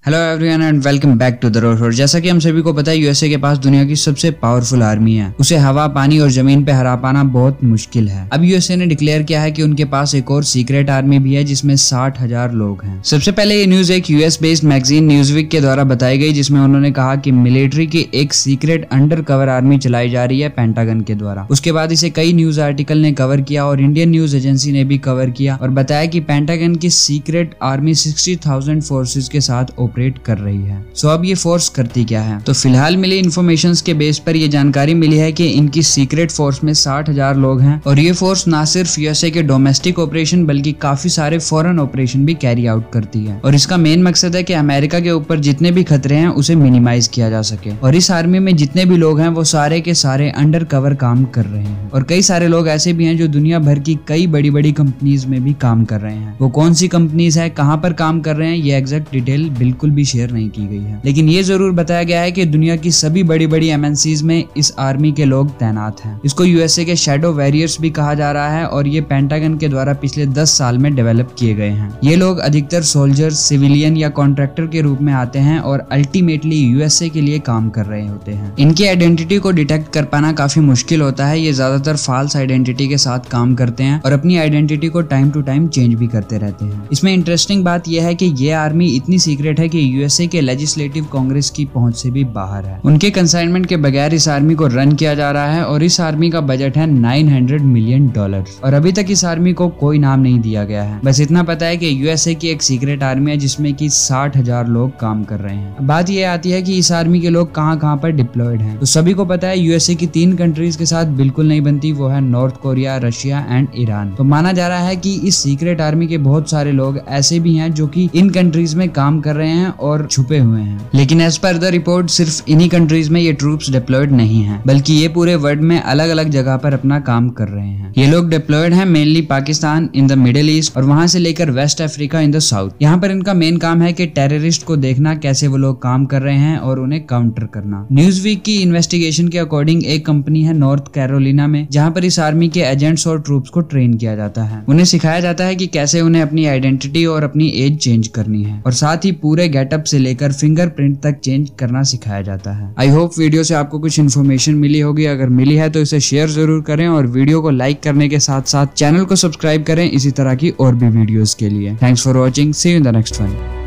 Hello everyone and welcome back to the road. जैसा कि हम सभी को पता है यूएसए के पास दुनिया की सबसे पावरफुल आर्मी है। उसे हवा, पानी और जमीन पे हरा पाना बहुत मुश्किल है। अब यूएसए ने डिक्लेयर किया है कि उनके पास एक और सीक्रेट आर्मी भी है जिसमें 60,000 लोग हैं। सबसे पहले ये न्यूज एक यूएस बेस्ड मैगजीन न्यूज़वीक के द्वारा बताई गई, जिसमें उन्होंने कहा कि मिलिट्री की एक सीक्रेट अंडर कवर आर्मी चलाई जा रही है पेंटागन के द्वारा। उसके बाद इसे कई न्यूज आर्टिकल ने कवर किया और इंडियन न्यूज एजेंसी ने भी कवर किया और बताया कि पेंटागन की सीक्रेट आर्मी 60,000 फोर्सेज के साथ ऑपरेट कर रही है। सो अब ये फोर्स करती क्या है? तो फिलहाल मिली इन्फॉर्मेशंस के बेस पर ये जानकारी मिली है कि इनकी सीक्रेट फोर्स में 60,000 लोग हैं और ये फोर्स ना सिर्फ यूएसए के डोमेस्टिक ऑपरेशन बल्कि काफी सारे फॉरेन ऑपरेशन भी कैरी आउट करती है। और इसका मेन मकसद है कि अमेरिका के ऊपर जितने भी खतरे हैं उसे मिनिमाइज किया जा सके। और इस आर्मी में जितने भी लोग हैं वो सारे के सारे अंडर कवर काम कर रहे हैं। और कई सारे लोग ऐसे भी हैं जो दुनिया भर की कई बड़ी बड़ी कंपनीज में भी काम कर रहे हैं। वो कौन सी कंपनीज है, कहाँ पर काम कर रहे हैं, ये एग्जैक्ट डिटेल बिल्कुल भी शेयर नहीं की गई है। लेकिन ये जरूर बताया गया है कि दुनिया की सभी बड़ी बड़ी एमएनसीज में इस आर्मी के लोग तैनात हैं। इसको यूएसए के शैडो वॉरियर्स भी कहा जा रहा है और ये पेंटागन के द्वारा पिछले 10 साल में डेवलप किए गए हैं। ये लोग अधिकतर सोल्जर्स, सिविलियन या कॉन्ट्रैक्टर के रूप में आते हैं और अल्टीमेटली यूएसए के लिए काम कर रहे होते हैं। इनकी आइडेंटिटी को डिटेक्ट कर पाना काफी मुश्किल होता है। ये ज्यादातर फॉल्स आइडेंटिटी के साथ काम करते हैं और अपनी आइडेंटिटी को टाइम टू टाइम चेंज भी करते रहते हैं। इसमें इंटरेस्टिंग बात यह है कि ये आर्मी इतनी सीक्रेट है कि यूएसए के लेजिस्लेटिव कांग्रेस की पहुंच से भी बाहर है। उनके कंसाइनमेंट के बगैर इस आर्मी को रन किया जा रहा है और इस आर्मी का बजट है $900 मिलियन और अभी तक इस आर्मी को कोई नाम नहीं दिया गया है। बस इतना पता है कि यूएसए की एक सीक्रेट आर्मी है जिसमें कि 60,000 लोग काम कर रहे हैं। बात यह आती है कि इस आर्मी के लोग कहां पर डिप्लॉयड हैं। तो सभी को पता है यूएसए की 3 कंट्रीज के साथ बिल्कुल नहीं बनती, वो है north Korea, Russia and Iran. तो माना जा रहा है कि इस सीक्रेट आर्मी के बहुत सारे लोग ऐसे भी हैं जो कि इन कंट्रीज में काम कर रहे हैं और छुपे हुए हैं। लेकिन एज पर द रिपोर्ट सिर्फ इन्हीं कंट्रीज में ये ट्रूप्स डिप्लॉयड नहीं हैं, बल्कि ये पूरे वर्ल्ड में अलग अलग जगह पर अपना काम कर रहे हैं। ये लोग डिप्लॉयड हैं mainly Pakistan, in the Middle East और वहां से लेकर West Africa in the south. यहाँ पर इनका मेन काम है कि टेररिस्ट को देखना, कैसे वो लोग काम कर रहे हैं और उन्हें काउंटर करना। न्यूज़वीक की इन्वेस्टिगेशन के अकॉर्डिंग एक कंपनी है नॉर्थ कैरोलिना में, जहाँ पर इस आर्मी के एजेंट्स और ट्रूप्स को ट्रेन किया जाता है। उन्हें सिखाया जाता है कि कैसे उन्हें अपनी आइडेंटिटी और अपनी एज चेंज करनी है और साथ ही पूरे गेटअप से लेकर फिंगरप्रिंट तक चेंज करना सिखाया जाता है। आई होप वीडियो से आपको कुछ इन्फॉर्मेशन मिली होगी। अगर मिली है तो इसे शेयर जरूर करें और वीडियो को लाइक करने के साथ साथ चैनल को सब्सक्राइब करें इसी तरह की और भी वीडियोस के लिए। Thanks for watching, see you in the next one.